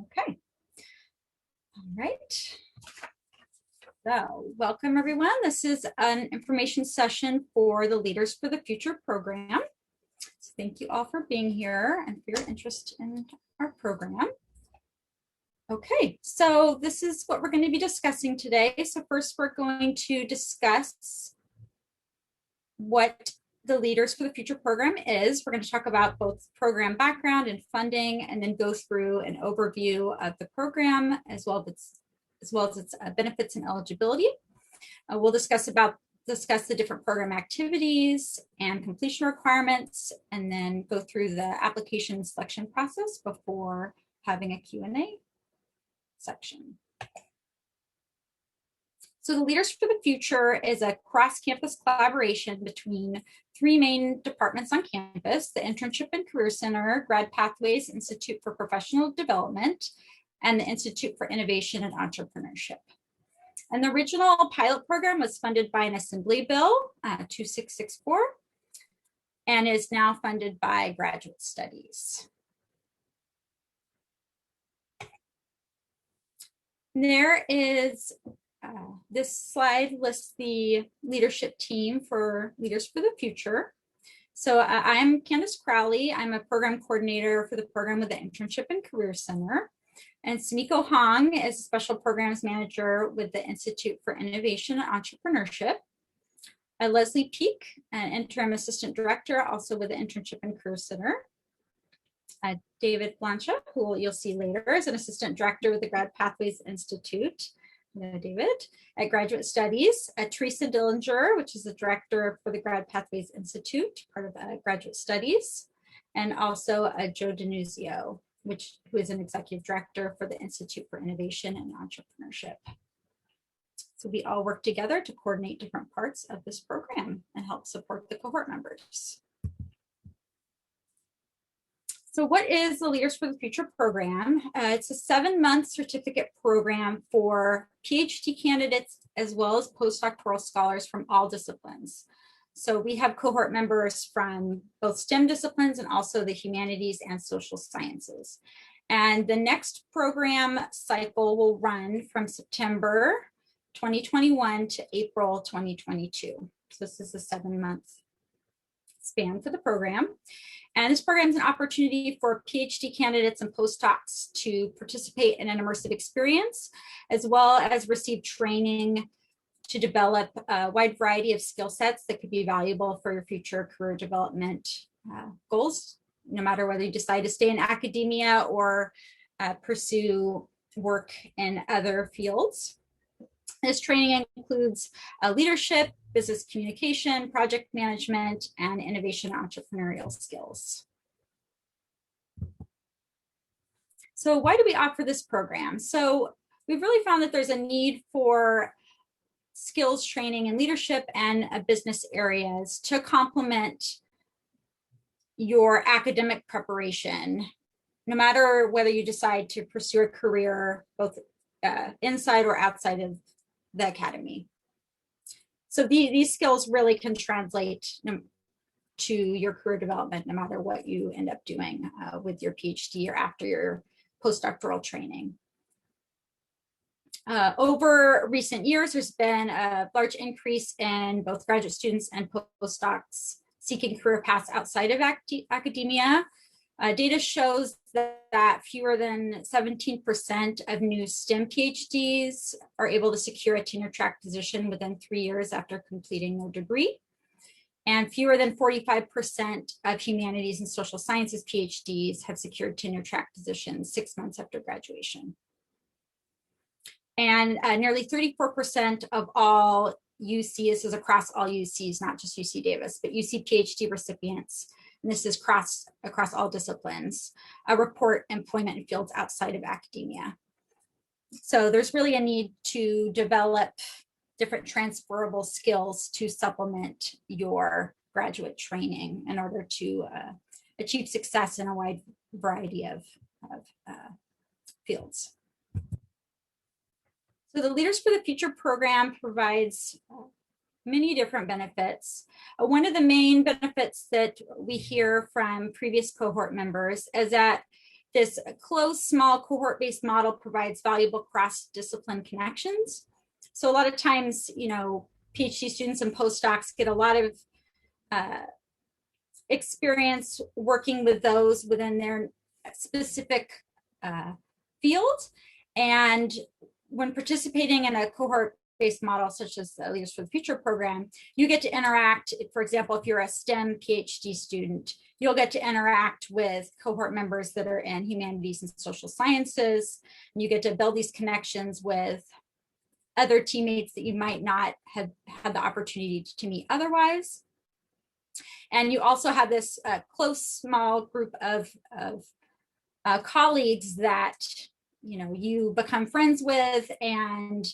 Okay. All right. So welcome everyone. This is an information session for the Leaders for the Future program. So thank you all for being here and for your interest in our program. Okay, so this is what we're going to be discussing today. So first we're going to discuss what the Leaders for the Future program is. We're going to talk about both program background and funding, and then go through an overview of the program as well as its benefits and eligibility. We'll discuss the different program activities and completion requirements, and then go through the application selection process before having a Q&A section. So the Leaders for the Future is a cross-campus collaboration between three main departments on campus: the Internship and Career Center, Grad Pathways Institute for Professional Development, and the Institute for Innovation and Entrepreneurship. And the original pilot program was funded by an Assembly Bill 2664 and is now funded by Graduate Studies. There is, this slide lists the leadership team for Leaders for the Future. So I'm Candace Crowley. I'm a program coordinator for the program with the Internship and Career Center. And Sumiko Hong is a special programs manager with the Institute for Innovation and Entrepreneurship. Leslie Peak, an interim assistant director, also with the Internship and Career Center. David Blancha, who you'll see later, is an assistant director with the Grad Pathways Institute. David, at Graduate Studies. Teresa Dillinger, which is the director for the Grad Pathways Institute, part of Graduate Studies. And also Joe Denuzio, who is an executive director for the Institute for Innovation and Entrepreneurship. So we all work together to coordinate different parts of this program and help support the cohort members. So what is the Leaders for the Future program? It's a 7-month certificate program for PhD candidates as well as postdoctoral scholars from all disciplines. So we have cohort members from both STEM disciplines and also the humanities and social sciences. And the next program cycle will run from September 2021 to April 2022. So this is a 7-month span for the program. And this program is an opportunity for PhD candidates and postdocs to participate in an immersive experience, as well as receive training to develop a wide variety of skill sets that could be valuable for your future career development goals, no matter whether you decide to stay in academia or pursue work in other fields. This training includes leadership, business communication, project management, and innovation entrepreneurial skills. So why do we offer this program? So we've really found that there's a need for skills training in leadership and business areas to complement your academic preparation, no matter whether you decide to pursue a career both inside or outside of the academy. So these skills really can translate to your career development, no matter what you end up doing with your PhD or after your postdoctoral training. Over recent years, there's been a large increase in both graduate students and postdocs seeking career paths outside of academia. Data shows that fewer than 17% of new STEM PhDs are able to secure a tenure track position within 3 years after completing their degree. And fewer than 45% of humanities and social sciences PhDs have secured tenure track positions 6 months after graduation. And nearly 34% of all UC, this is across all UCs, not just UC Davis, but UC PhD recipients, and this is across all disciplines, report employment in fields outside of academia. So there's really a need to develop different transferable skills to supplement your graduate training in order to achieve success in a wide variety of fields. So the Leaders for the Future program provides many different benefits. One of the main benefits that we hear from previous cohort members is that This closed, small, cohort-based model provides valuable cross-discipline connections. So a lot of times, PhD students and postdocs get a lot of experience working with those within their specific field. And when participating in a cohort-based model, such as the Leaders for the Future program, you get to interact. For example, if you're a STEM PhD student, you'll get to interact with cohort members that are in humanities and social sciences. And you get to build these connections with other teammates that you might not have had the opportunity to meet otherwise. And you also have this close, small group of colleagues that you become friends with and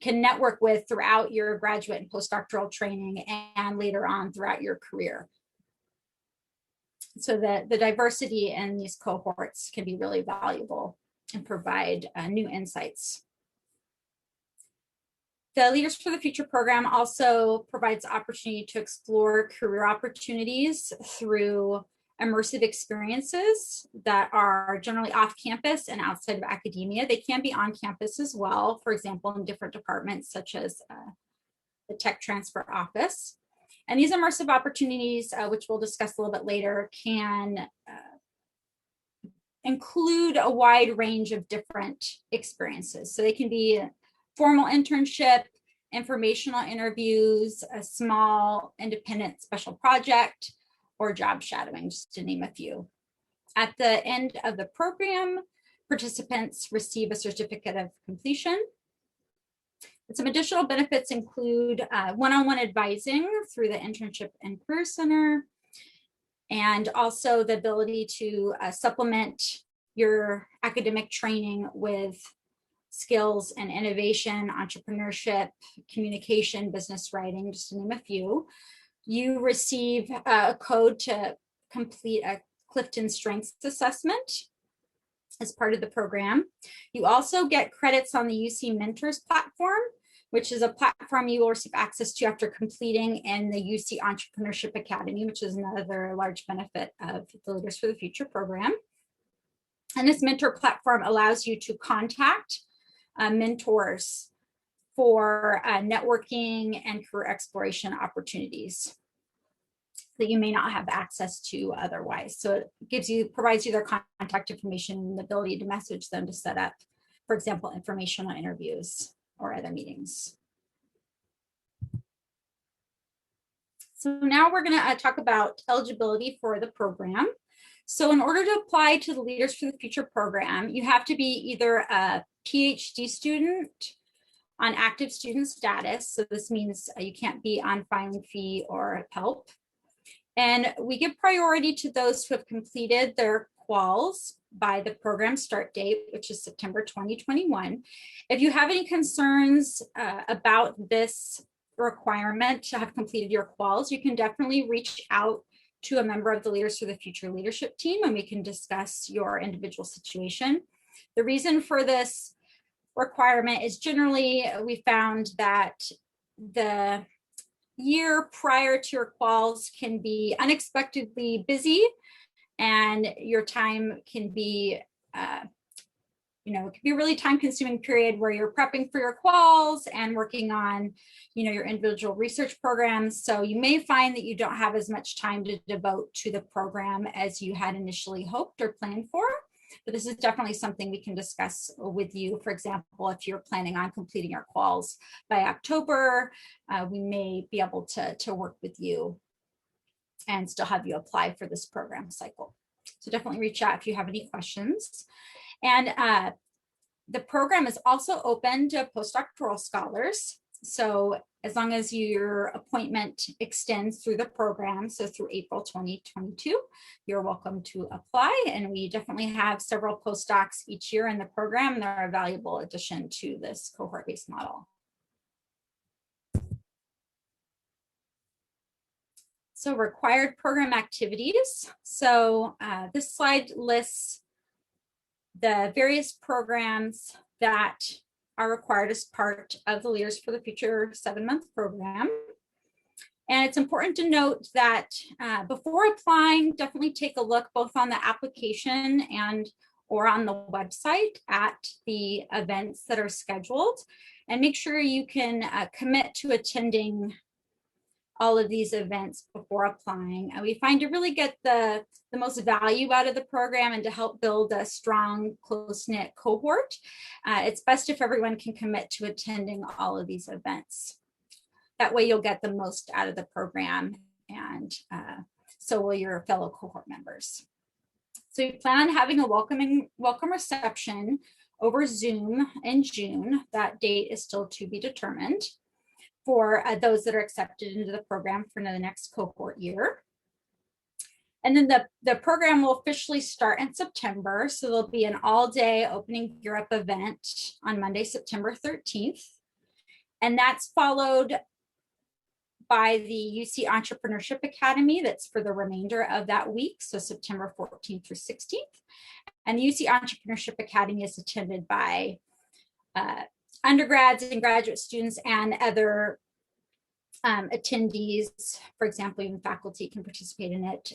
can network with throughout your graduate and postdoctoral training and later on throughout your career. So that the diversity in these cohorts can be really valuable and provide new insights. The Leaders for the Future program also provides opportunity to explore career opportunities through immersive experiences that are generally off campus and outside of academia. They can be on campus as well, for example, in different departments such as the Tech Transfer Office. And these immersive opportunities, which we'll discuss a little bit later, can include a wide range of different experiences. So they can be formal internship, informational interviews, a small independent special project, or job shadowing, just to name a few. At the end of the program, participants receive a certificate of completion. And some additional benefits include one-on-one advising through the Internship and Career Center, and also the ability to supplement your academic training with skills and innovation, entrepreneurship, communication, business writing, just to name a few. You receive a code to complete a Clifton Strengths Assessment as part of the program. You also get credits on the UC Mentors platform, which is a platform you will receive access to after completing in the UC Entrepreneurship Academy, which is another large benefit of the Leaders for the Future program. And this mentor platform allows you to contact mentors for networking and career exploration opportunities that you may not have access to otherwise. So it provides you their contact information and the ability to message them to set up, for example, informational interviews or other meetings. So now we're going to talk about eligibility for the program. So in order to apply to the Leaders for the Future program, you have to be either a PhD student on active student status. So this means you can't be on filing fee or help. And we give priority to those who have completed their quals by the program start date, which is September 2021. If you have any concerns about this requirement to have completed your quals, you can definitely reach out to a member of the Leaders for the Future leadership team, and we can discuss your individual situation. The reason for this requirement is generally we found that the year prior to your quals can be unexpectedly busy, and your time can be it can be a really time-consuming period where you're prepping for your quals and working on your individual research programs. So you may find that you don't have as much time to devote to the program as you had initially hoped or planned for. But this is definitely something we can discuss with you. For example, if you're planning on completing your quals by October, we may be able to work with you and still have you apply for this program cycle. So definitely reach out if you have any questions. And the program is also open to postdoctoral scholars. So as long as your appointment extends through the program, so through April 2022, you're welcome to apply. And we definitely have several postdocs each year in the program. They're a valuable addition to this cohort-based model. So required program activities. So this slide lists the various programs that are required as part of the Leaders for the Future 7-month program. And it's important to note that before applying, definitely take a look both on the application and or on the website at the events that are scheduled, and make sure you can commit to attending all of these events before applying. And we find to really get the most value out of the program and to help build a strong, close-knit cohort, it's best if everyone can commit to attending all of these events. That way you'll get the most out of the program, and so will your fellow cohort members. So we plan on having a welcome reception over Zoom in June. That date is still to be determined for those that are accepted into the program for the next cohort year. And then the program will officially start in September. So there'll be an all-day opening Europe event on Monday, September 13th. And that's followed by the UC Entrepreneurship Academy. That's for the remainder of that week, so September 14th through 16th. And the UC Entrepreneurship Academy is attended by undergrads and graduate students and other attendees. For example, even faculty can participate in it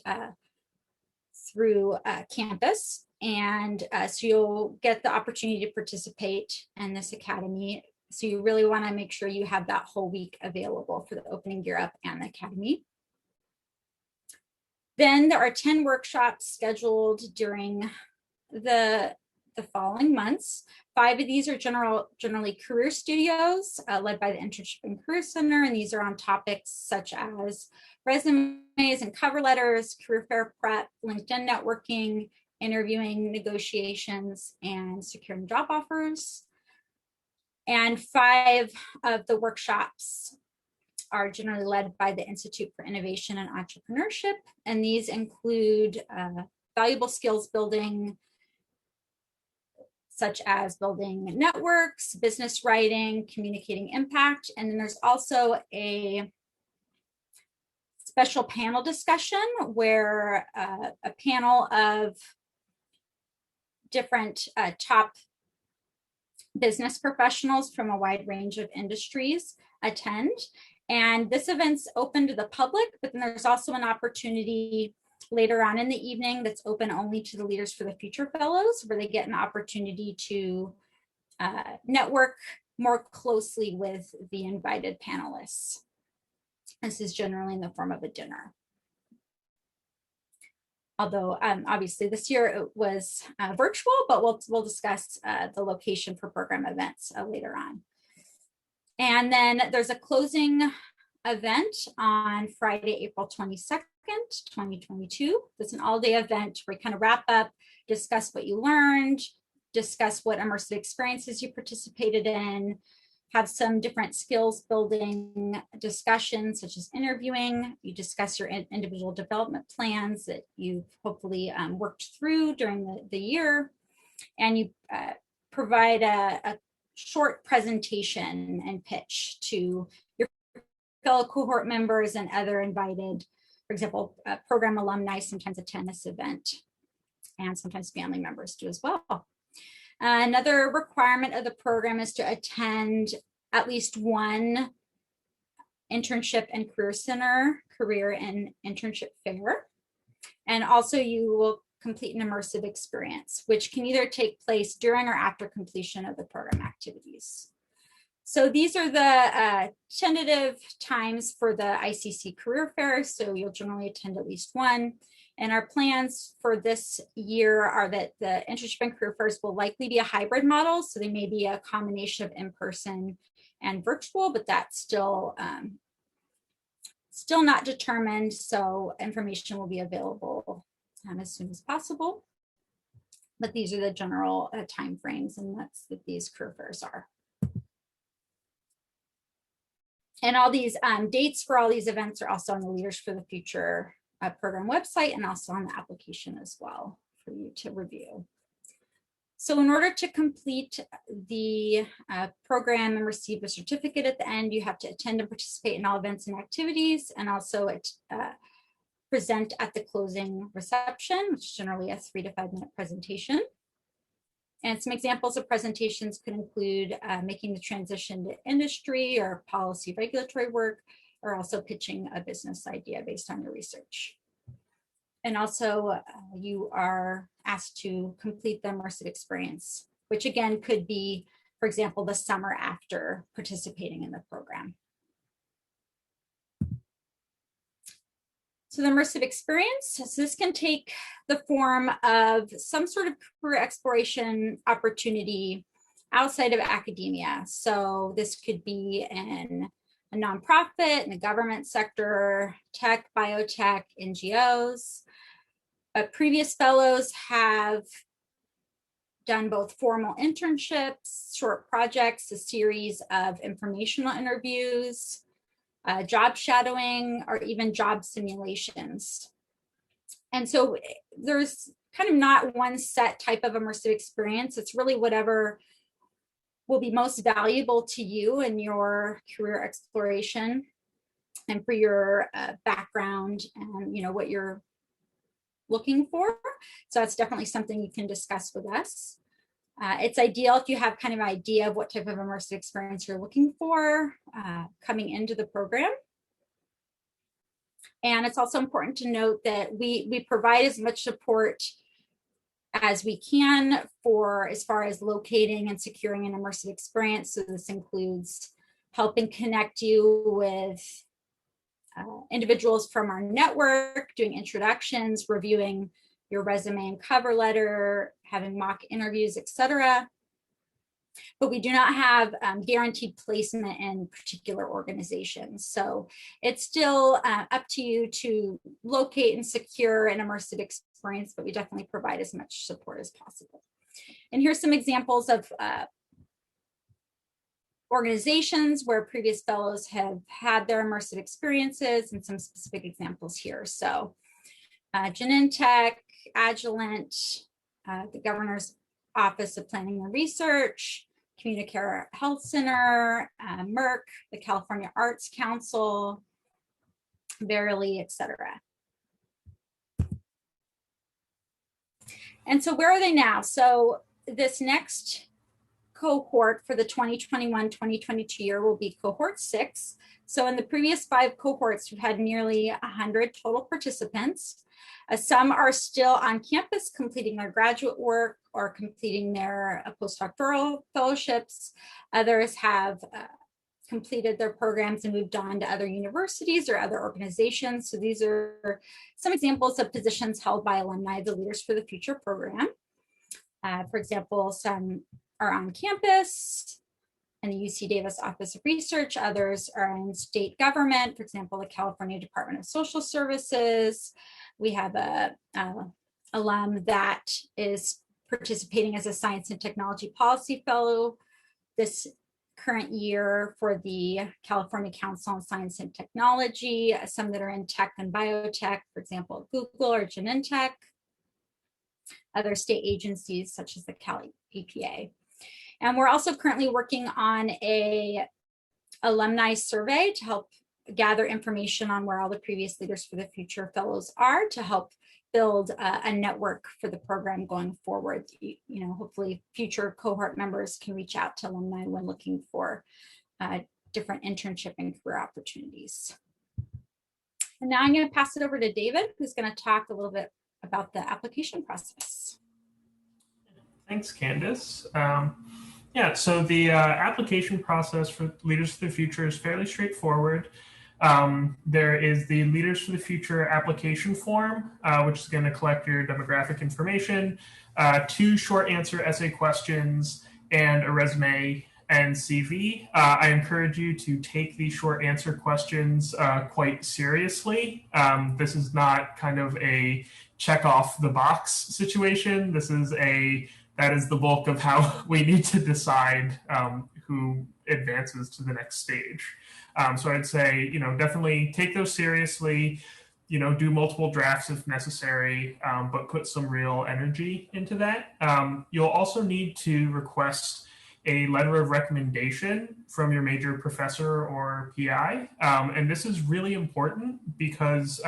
through campus. And so you'll get the opportunity to participate in this academy. So you really want to make sure you have that whole week available for the opening Europe and the academy. Then there are 10 workshops scheduled during the following months. 5 of these are generally career studios led by the Internship and Career Center, and these are on topics such as resumes and cover letters, career fair prep, LinkedIn networking, interviewing, negotiations, and securing job offers. And 5 of the workshops are generally led by the Institute for Innovation and Entrepreneurship, and these include valuable skills building, such as building networks, business writing, communicating impact. And then there's also a special panel discussion where a panel of different top business professionals from a wide range of industries attend. And this event's open to the public, but then there's also an opportunity later on in the evening that's open only to the Leaders for the Future Fellows, where they get an opportunity to network more closely with the invited panelists. This is generally in the form of a dinner. Although obviously this year it was virtual, but we'll discuss the location for program events later on. And then there's a closing event on Friday, April 22nd, 2022. It's an all-day event where you kind of wrap up, discuss what you learned, discuss what immersive experiences you participated in, have some different skills building discussions such as interviewing. You discuss your individual development plans that you've hopefully worked through during the year, and you provide a short presentation and pitch to your fellow cohort members and other invited. For example, program alumni sometimes attend this event, and sometimes family members do as well. Another requirement of the program is to attend at least one internship and career center career and internship fair. And also you will complete an immersive experience, which can either take place during or after completion of the program activities. So these are the tentative times for the ICC career fair. So you'll generally attend at least one. And our plans for this year are that the internship and career fairs will likely be a hybrid model. So they may be a combination of in-person and virtual, but that's still not determined. So information will be available as soon as possible. But these are the general timeframes, and that's what these career fairs are. And all these dates for all these events are also on the Leaders for the Future program website, and also on the application as well for you to review. So in order to complete the program and receive a certificate at the end, you have to attend and participate in all events and activities, and also present at the closing reception, which is generally a 3 to 5 minute presentation. And some examples of presentations could include making the transition to industry or policy regulatory work, or also pitching a business idea based on your research. And also you are asked to complete the immersive experience, which again could be, for example, the summer after participating in the program. So the immersive experience, so this can take the form of some sort of career exploration opportunity outside of academia. So this could be in a nonprofit, in the government sector, tech, biotech, NGOs. Previous fellows have done both formal internships, short projects, a series of informational interviews, job shadowing, or even job simulations. And so there's kind of not one set type of immersive experience. It's really whatever will be most valuable to you in your career exploration and for your background and what you're looking for. So that's definitely something you can discuss with us. It's ideal if you have kind of an idea of what type of immersive experience you're looking for coming into the program. And it's also important to note that we provide as much support as we can for as far as locating and securing an immersive experience. So this includes helping connect you with individuals from our network, doing introductions, reviewing your resume and cover letter, having mock interviews, etc. But we do not have guaranteed placement in particular organizations. So it's still up to you to locate and secure an immersive experience, but we definitely provide as much support as possible. And here's some examples of organizations where previous fellows have had their immersive experiences and some specific examples here. So Genentech, Agilent, the Governor's Office of Planning and Research, Communicare Health Center, Merck, the California Arts Council, Verily, etc. And so where are they now? So this next cohort for the 2021-2022 year will be cohort 6. So in the previous 5 cohorts, we've had nearly 100 total participants. Some are still on campus completing their graduate work or completing their postdoctoral fellowships. Others have completed their programs and moved on to other universities or other organizations. So these are some examples of positions held by alumni of the Leaders for the Future program. For example, some are on campus in the UC Davis Office of Research. Others are in state government, for example, the California Department of Social Services. We have a alum that is participating as a Science and Technology Policy Fellow this current year for the California Council on Science and Technology, some that are in tech and biotech, for example, Google or Genentech, other state agencies such as the Cali EPA. And we're also currently working on a alumni survey to help gather information on where all the previous Leaders for the Future fellows are to help build a network for the program going forward. Hopefully future cohort members can reach out to alumni when looking for different internship and career opportunities. And now I'm going to pass it over to David, who's going to talk a little bit about the application process. Thanks, Candace. Yeah, so the application process for Leaders for the Future is fairly straightforward. There is the Leaders for the Future application form, which is going to collect your demographic information, 2 short answer essay questions, and a resume and CV. I encourage you to take these short answer questions quite seriously. This is not kind of a check off the box situation. That is the bulk of how we need to decide who advances to the next stage. So I'd say, definitely take those seriously, do multiple drafts if necessary, but put some real energy into that. You'll also need to request a letter of recommendation from your major professor or PI. And this is really important because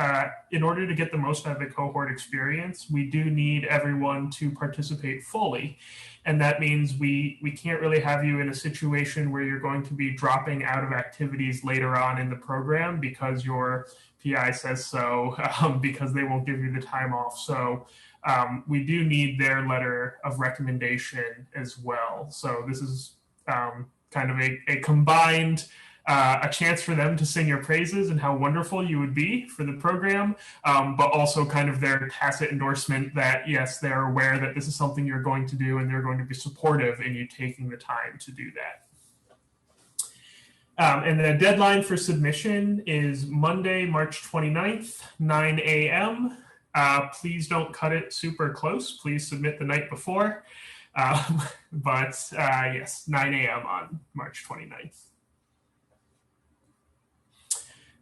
in order to get the most out of the cohort experience, we do need everyone to participate fully. And that means we can't really have you in a situation where you're going to be dropping out of activities later on in the program because your PI says so, because they won't give you the time off. So we do need their letter of recommendation as well. So this is kind of a combined, a chance for them to sing your praises and how wonderful you would be for the program, but also kind of their tacit endorsement that, yes, they're aware that this is something you're going to do and they're going to be supportive in you taking the time to do that. And the deadline for submission is Monday, March 29th, 9 a.m. Please don't cut it super close. Please submit the night before. Yes, 9 a.m. on March 29th.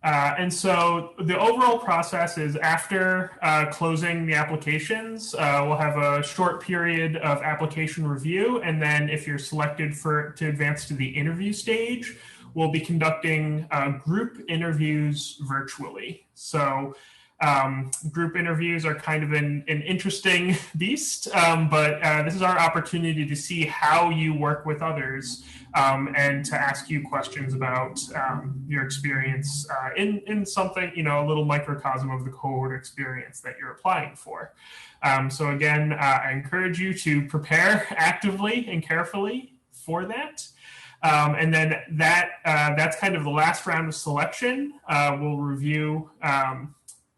And so the overall process is after closing the applications, we'll have a short period of application review. And then if you're selected to advance to the interview stage, we'll be conducting group interviews virtually. So group interviews are kind of an interesting beast, but this is our opportunity to see how you work with others and to ask you questions about your experience in something, a little microcosm of the cohort experience that you're applying for. So again, I encourage you to prepare actively and carefully for that. And then that's kind of the last round of selection. We'll review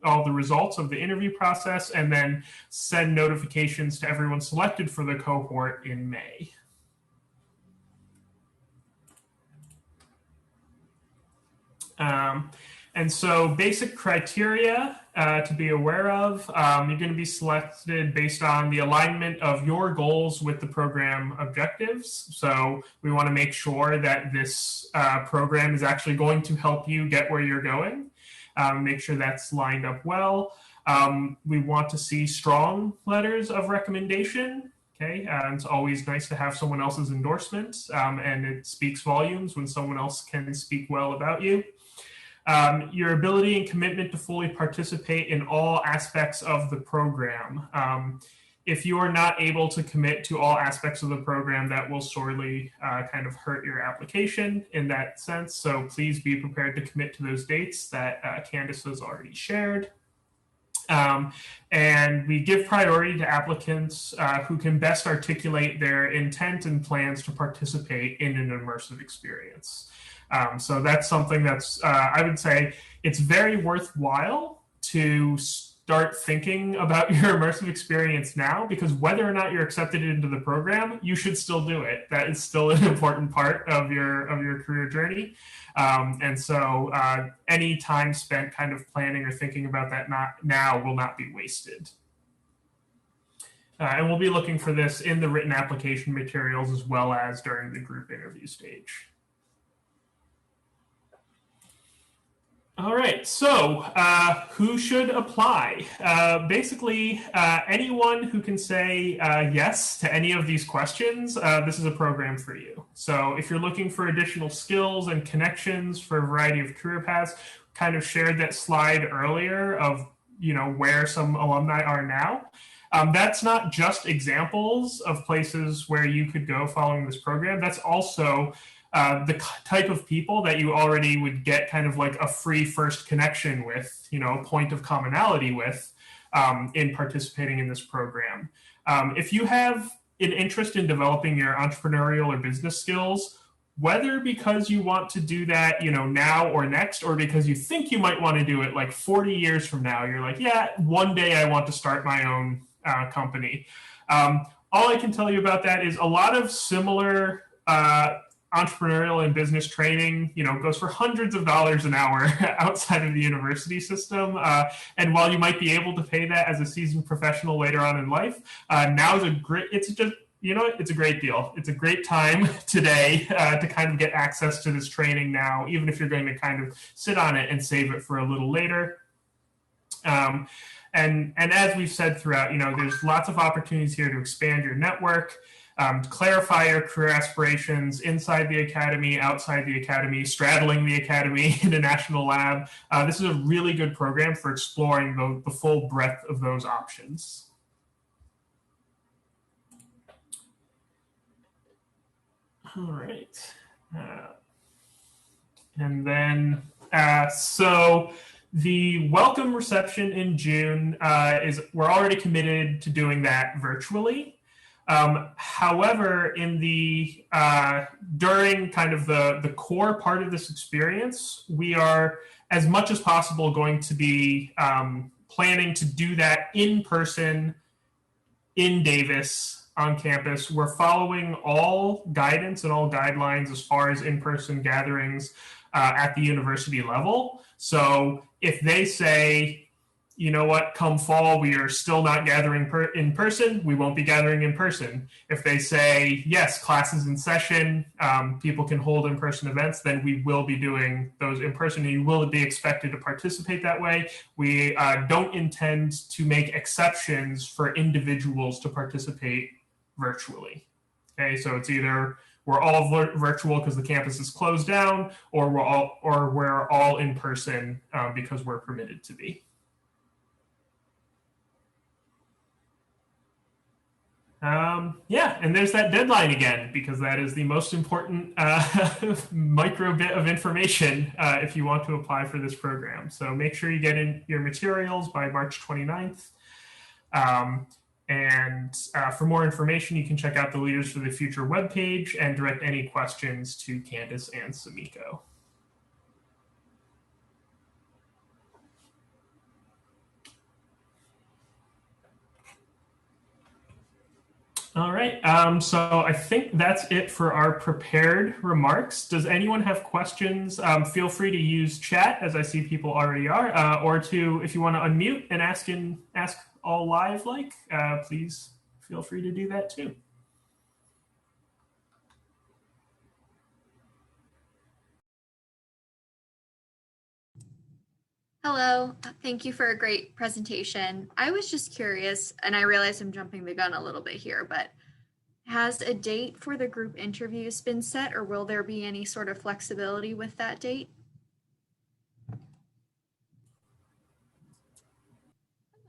all the results of the interview process and then send notifications to everyone selected for the cohort in May. And so basic criteria to be aware of, you're going to be selected based on the alignment of your goals with the program objectives. So we want to make sure that this program is actually going to help you get where you're going. Make sure that's lined up well. We want to see strong letters of recommendation. Okay, it's always nice to have someone else's endorsement, and it speaks volumes when someone else can speak well about you. Your ability and commitment to fully participate in all aspects of the program. If you are not able to commit to all aspects of the program, that will sorely kind of hurt your application in that sense. So please be prepared to commit to those dates that Candace has already shared. And we give priority to applicants who can best articulate their intent and plans to participate in an immersive experience. So that's something that's, I would say, it's very worthwhile to start thinking about your immersive experience now, because whether or not you're accepted into the program, you should still do it. That is still an important part of your career journey. And so any time spent kind of planning or thinking about that now will not be wasted. And we'll be looking for this in the written application materials as well as during the group interview stage. All right, so who should apply? Basically, anyone who can say yes to any of these questions, this is a program for you. So if you're looking for additional skills and connections for a variety of career paths, kind of shared that slide earlier of where some alumni are now. That's not just examples of places where you could go following this program. That's also the type of people that you already would get kind of like a free first connection with, a point of commonality with in participating in this program. If you have an interest in developing your entrepreneurial or business skills, whether because you want to do that, now or next, or because you think you might want to do it like 40 years from now, you're like, yeah, one day I want to start my own company. All I can tell you about that is a lot of similar entrepreneurial and business training, goes for hundreds of dollars an hour outside of the university system. And while you might be able to pay that as a seasoned professional later on in life, now is it's a great deal. It's a great time today to kind of get access to this training now, even if you're going to kind of sit on it and save it for a little later. And as we've said throughout, there's lots of opportunities here to expand your network. clarify your career aspirations inside the academy, outside the academy, straddling the academy in a national lab. This is a really good program for exploring the full breadth of those options. All right. And then, so the welcome reception in June we're already committed to doing that virtually. However, in the during kind of the core part of this experience, we are as much as possible going to be planning to do that in person in Davis on campus. We're following all guidance and all guidelines as far as in-person gatherings at the university level. So if they say, you know what, come fall, we are still not gathering in person, we won't be gathering in person. If they say, yes, classes in session, people can hold in-person events, then we will be doing those in person, and you will be expected to participate that way. We don't intend to make exceptions for individuals to participate virtually. Okay, so it's either we're all virtual because the campus is closed down, or we're all in person because we're permitted to be. Yeah, and there's that deadline again, because that is the most important micro bit of information if you want to apply for this program. So make sure you get in your materials by March 29th. And for more information, you can check out the Leaders for the Future webpage and direct any questions to Candace and Samiko. All right, so I think that's it for our prepared remarks. Does anyone have questions? Feel free to use chat, as I see people already are, or if you want to unmute and ask all live, please feel free to do that too. Hello, thank you for a great presentation. I was just curious, and I realize I'm jumping the gun a little bit here, but has a date for the group interviews been set, or will there be any sort of flexibility with that date?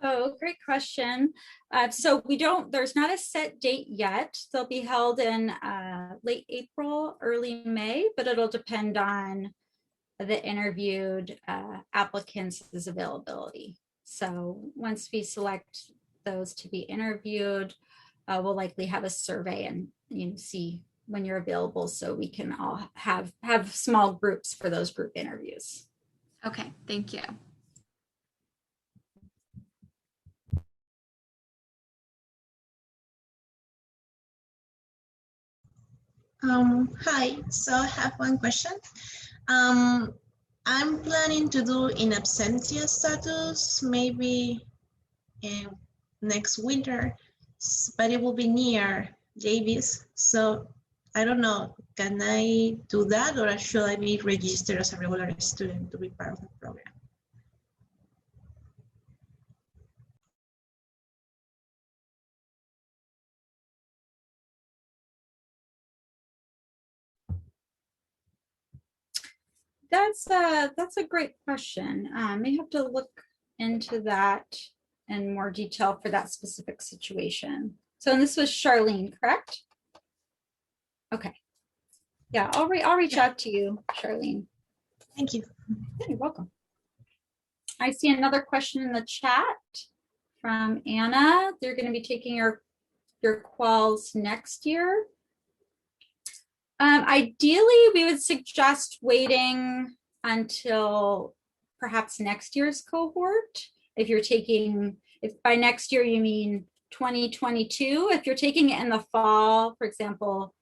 Oh, great question. So there's not a set date yet. They'll be held in late April, early May, but it'll depend on the interviewed applicants' availability. So once we select those to be interviewed, we'll likely have a survey and see when you're available, so we can all have small groups for those group interviews. Okay, thank you. Hi, so I have one question. I'm planning to do in absentia status maybe next winter, but it will be near Davis. So I don't know, can I do that, or should I be registered as a regular student to be part of the program? That's a great question. May have to look into that in more detail for that specific situation. So, and this was Charlene, correct? Okay. Yeah, I'll reach out to you, Charlene. Thank you. Yeah, you're welcome. I see another question in the chat from Anna. They're going to be taking your quals next year. Ideally, we would suggest waiting until perhaps next year's cohort. If by next year you mean 2022, if you're taking it in the fall, for example,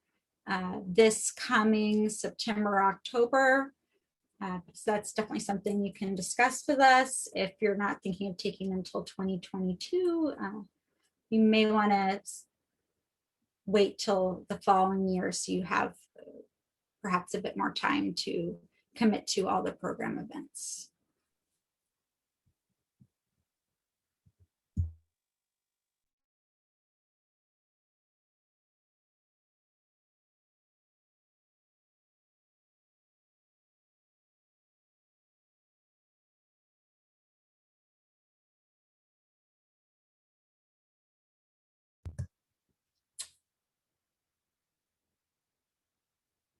this coming September, October, so that's definitely something you can discuss with us. If you're not thinking of taking until 2022, you may want to wait till the following year so you have perhaps a bit more time to commit to all the program events.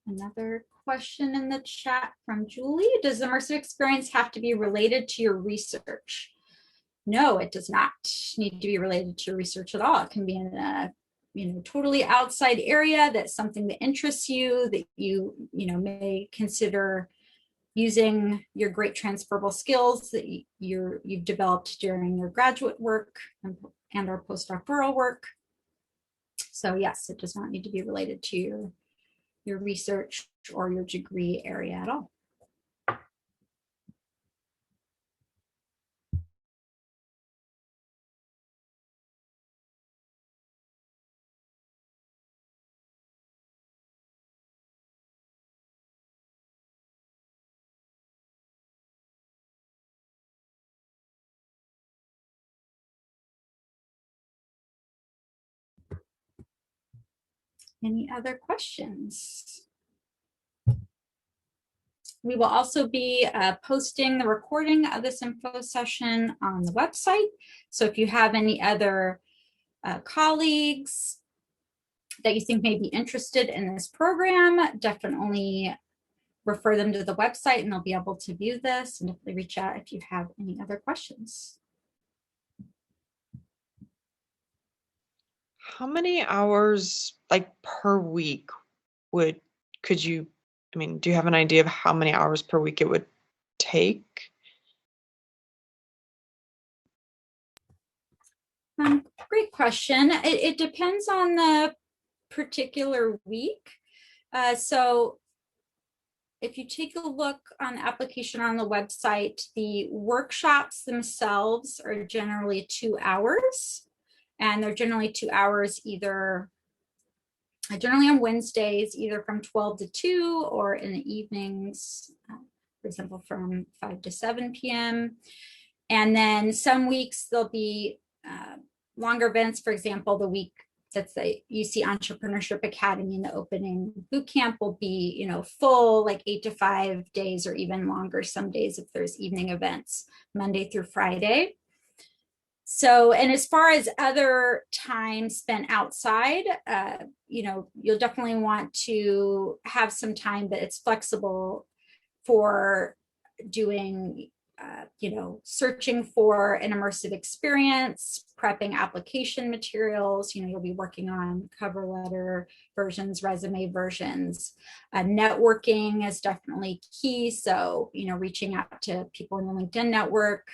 Another question in the chat from Julie. Does immersive experience have to be related to your research? No, it does not need to be related to your research at all. It can be in a totally outside area that's something that interests you, that you may consider using your great transferable skills that you've developed during your graduate work and or postdoctoral work. So yes, it does not need to be related to your research or your degree area at all. Any other questions? We will also be posting the recording of this info session on the website. So if you have any other colleagues that you think may be interested in this program, definitely refer them to the website and they'll be able to view this, and definitely reach out if you have any other questions. How many hours like per week could you, I mean, do you have an idea of how many hours per week it would take? Great question. It depends on the particular week. So if you take a look on the application on the website, the workshops themselves are generally 2 hours. And they're generally 2 hours generally on Wednesdays, either from 12 to 2 or in the evenings, for example, from 5 to 7 p.m. And then some weeks there'll be longer events. For example, the week that's the UC Entrepreneurship Academy and the opening boot camp will be, full, like 8 to 5 days or even longer some days if there's evening events, Monday through Friday. So, and as far as other time spent outside, you'll definitely want to have some time that it's flexible for doing, searching for an immersive experience, prepping application materials. You'll be working on cover letter versions, resume versions. Networking is definitely key. So, reaching out to people in the LinkedIn network,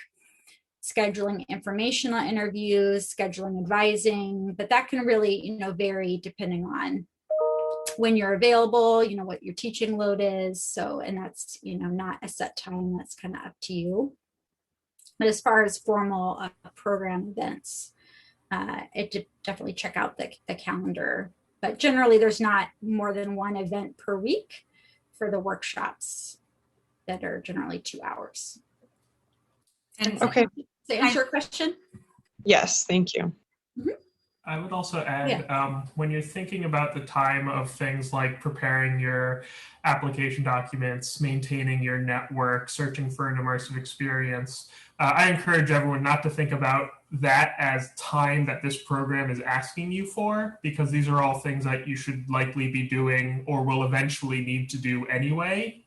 scheduling informational interviews, scheduling advising, but that can really, vary depending on when you're available, what your teaching load is. So, and that's, not a set time, that's kind of up to you. But as far as formal program events, definitely check out the calendar. But generally there's not more than one event per week for the workshops that are generally 2 hours. And Okay. Does that answer your question? Yes, thank you. I would also add, when you're thinking about the time of things like preparing your application documents, maintaining your network, searching for an immersive experience, I encourage everyone not to think about that as time that this program is asking you for, because these are all things that you should likely be doing or will eventually need to do anyway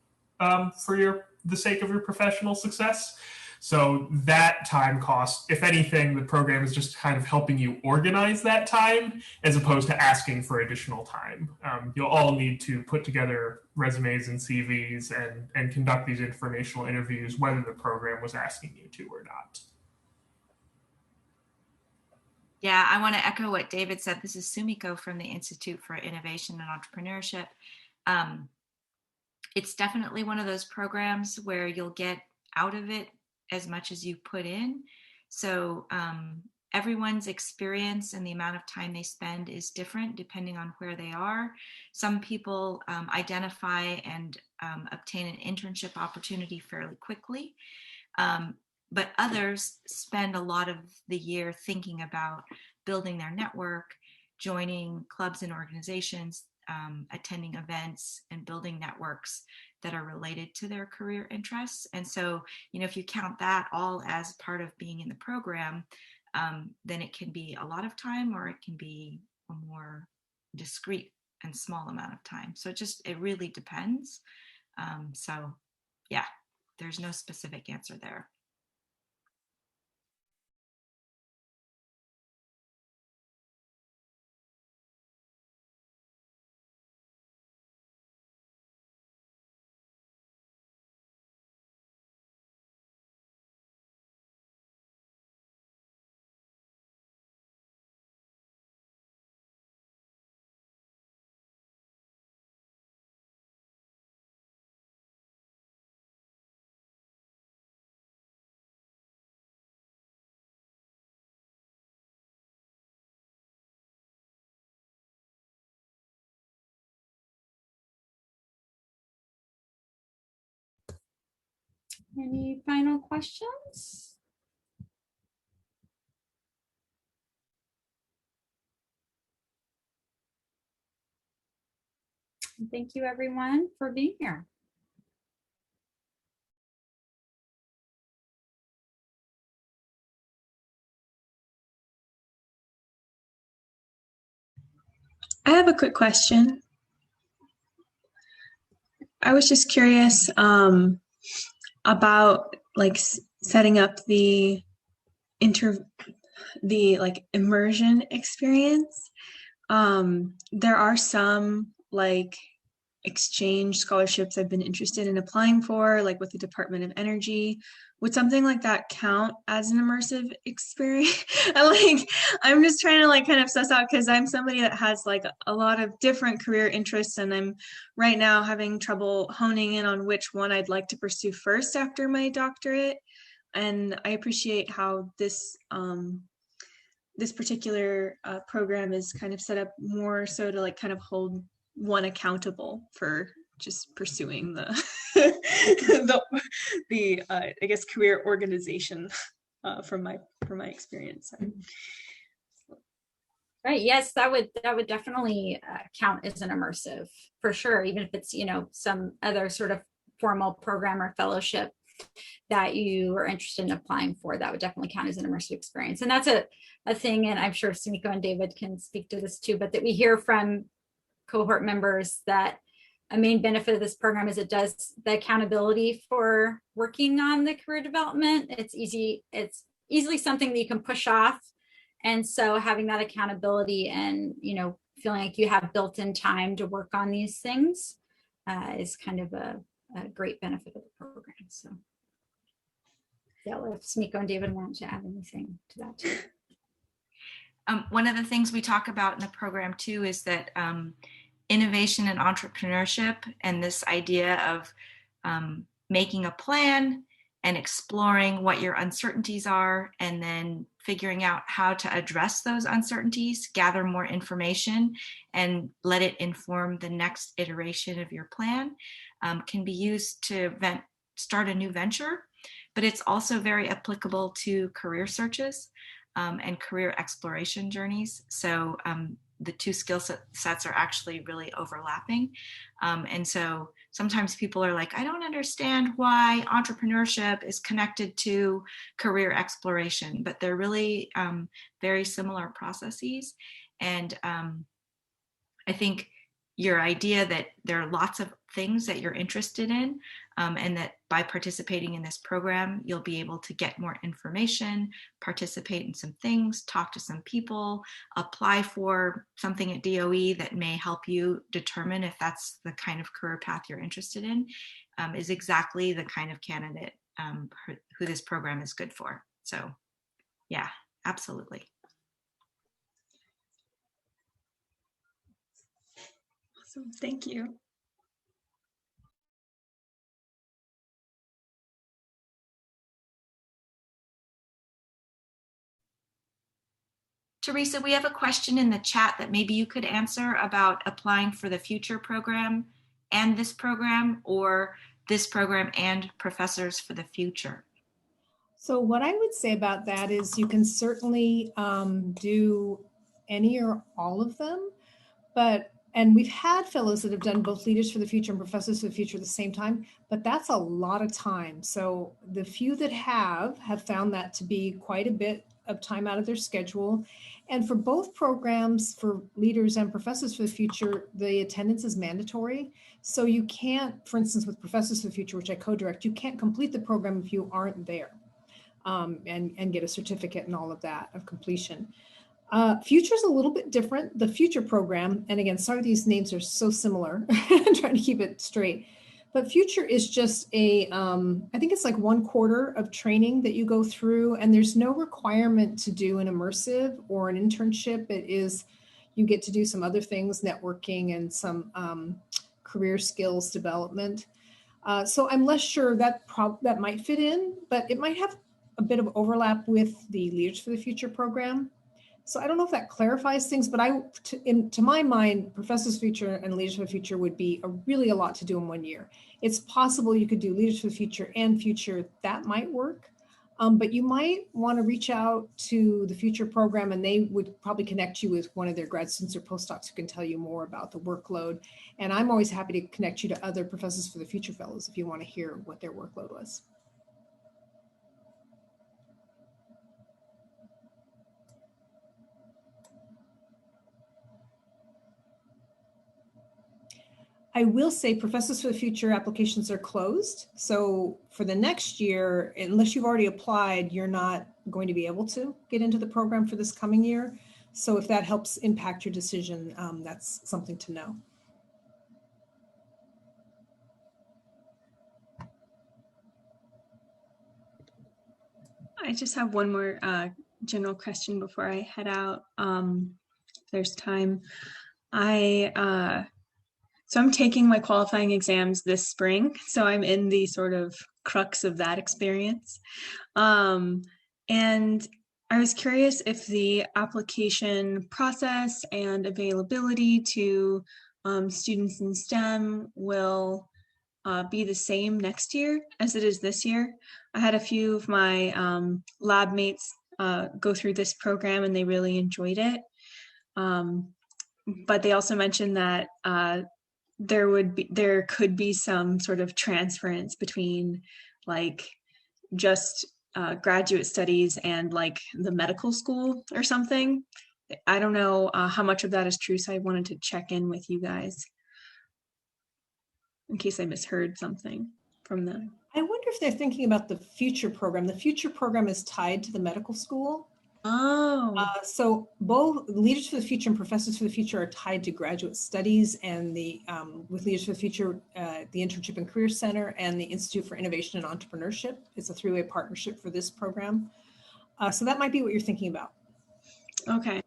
for the sake of your professional success. So that time cost, if anything, the program is just kind of helping you organize that time as opposed to asking for additional time. You'll all need to put together resumes and CVs and conduct these informational interviews, whether the program was asking you to or not. yeah, I want to echo what David said. This is Sumiko from the Institute for Innovation and Entrepreneurship. It's definitely one of those programs where you'll get out of it as much as you put in. So everyone's experience and the amount of time they spend is different depending on where they are. Some people identify and obtain an internship opportunity fairly quickly, but others spend a lot of the year thinking about building their network, joining clubs and organizations, attending events, and building networks that are related to their career interests. And so, if you count that all as part of being in the program, then it can be a lot of time or it can be a more discrete and small amount of time. So it really depends. So yeah, there's no specific answer there. Any final questions? Thank you everyone for being here. I have a quick question. I was just curious about like setting up the like immersion experience. There are some like exchange scholarships I've been interested in applying for, like with the Department of Energy. Would something like that count as an immersive experience? I'm just trying to like kind of suss out, because I'm somebody that has like a lot of different career interests, and I'm right now having trouble honing in on which one I'd like to pursue first after my doctorate. And I appreciate how this this particular program is kind of set up more so to like kind of hold one accountable for just pursuing the I guess career organization from my experience. Right. Yes, that would definitely count as an immersive for sure, even if it's, you know, some other sort of formal program or fellowship that you are interested in applying for. That would definitely count as an immersive experience. And that's a thing, and I'm sure Sumiko and David can speak to this too, but that we hear from cohort members that a main benefit of this program is it does the accountability for working on the career development. It's easily something that you can push off. And so having that accountability and, you know, feeling like you have built-in time to work on these things is kind of a great benefit of the program. So yeah, if Sumiko and David want to add anything to that too. One of the things we talk about in the program too is that innovation and entrepreneurship, and this idea of making a plan and exploring what your uncertainties are, and then figuring out how to address those uncertainties, gather more information, and let it inform the next iteration of your plan, can be used to start a new venture. But it's also very applicable to career searches and career exploration journeys. So the two skill sets are actually really overlapping. And so sometimes people are like, I don't understand why entrepreneurship is connected to career exploration, but they're really very similar processes. And I think your idea that there are lots of things that you're interested in, and that by participating in this program, you'll be able to get more information, participate in some things, talk to some people, apply for something at DOE that may help you determine if that's the kind of career path you're interested in, is exactly the kind of candidate who this program is good for. So yeah, absolutely. Awesome, thank you. Teresa, we have a question in the chat that maybe you could answer about applying for the future program and this program, or this program and Professors for the Future. So what I would say about that is you can certainly do any or all of them, and we've had fellows that have done both Leaders for the Future and Professors for the Future at the same time, but that's a lot of time. So the few that have found that to be quite a bit of time out of their schedule. And for both programs, for leaders and professors for the future, the attendance is mandatory. So you can't, for instance, with Professors for the Future, which I co-direct, you can't complete the program if you aren't there and get a certificate and all of that of completion. Future is a little bit different. The Future program, and again, sorry these names are so similar, I'm trying to keep it straight. But Future is just I think it's like 1/4 of training that you go through, and there's no requirement to do an immersive or an internship. It is, you get to do some other things, networking and some career skills development. So I'm less sure that might fit in, but it might have a bit of overlap with the Leaders for the Future program. So I don't know if that clarifies things, but to my mind, Professors for the Future and Leaders for the Future would be really a lot to do in 1 year. It's possible you could do Leaders for the Future and Future. That might work. But you might want to reach out to the Future program, and they would probably connect you with one of their grad students or postdocs who can tell you more about the workload. And I'm always happy to connect you to other Professors for the Future fellows if you want to hear what their workload was. I will say Professors for the Future applications are closed. So for the next year, unless you've already applied, you're not going to be able to get into the program for this coming year. So if that helps impact your decision, that's something to know. I just have one more general question before I head out. If there's time. So I'm taking my qualifying exams this spring. So I'm in the sort of crux of that experience. And I was curious if the application process and availability to students in STEM will be the same next year as it is this year. I had a few of my lab mates go through this program and they really enjoyed it. But they also mentioned that there could be some sort of transference between like just graduate studies and like the medical school or something. I don't know how much of that is true, so I wanted to check in with you guys in case I misheard something from them. I wonder if they're thinking about the Future program. The Future program is tied to the medical school. Oh. So both Leaders for the Future and Professors for the Future are tied to graduate studies, and the with Leaders for the Future, the Internship and Career Center and the Institute for Innovation and Entrepreneurship. It's a three-way partnership for this program. So that might be what you're thinking about. Okay.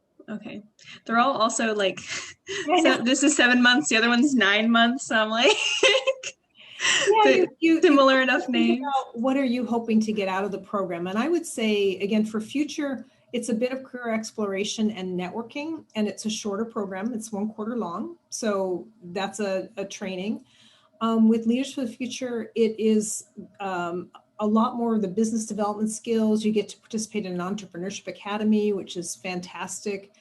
They're all also like, so this is 7 months, the other one's 9 months. So I'm like, yeah, similar enough names. What are you hoping to get out of the program? And I would say, again, for Future, it's a bit of career exploration and networking, and it's a shorter program. It's 1/4 long. So that's a training. With Leaders for the Future, it is a lot more of the business development skills. You get to participate in an entrepreneurship academy, which is fantastic.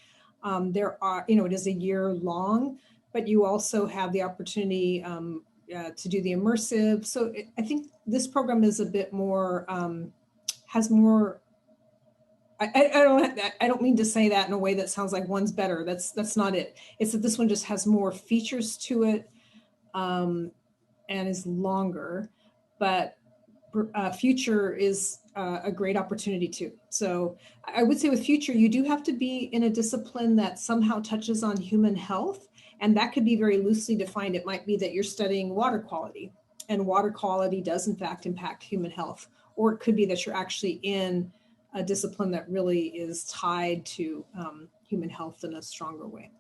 There are, it is a year long, but you also have the opportunity to do the immersive. So I think this program is a bit more, has more, I don't mean to say that in a way that sounds like one's better. That's not it. It's that this one just has more features to it and is longer, but Future is a great opportunity too. So I would say with Future, you do have to be in a discipline that somehow touches on human health. And that could be very loosely defined. It might be that you're studying water quality, and water quality does in fact impact human health. Or it could be that you're actually in a discipline that really is tied to human health in a stronger way.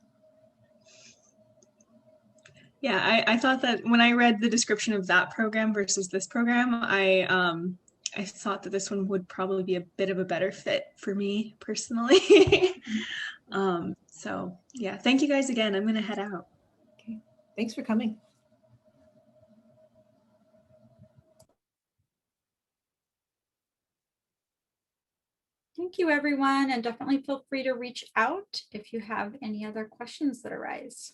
Yeah, I thought that when I read the description of that program versus this program, I thought that this one would probably be a bit of a better fit for me personally. So yeah, thank you guys again. I'm gonna head out. Okay, thanks for coming. Thank you, everyone, and definitely feel free to reach out if you have any other questions that arise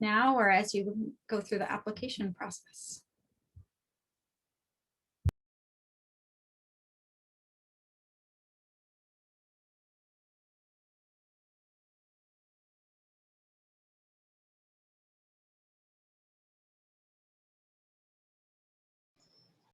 now or as you go through the application process.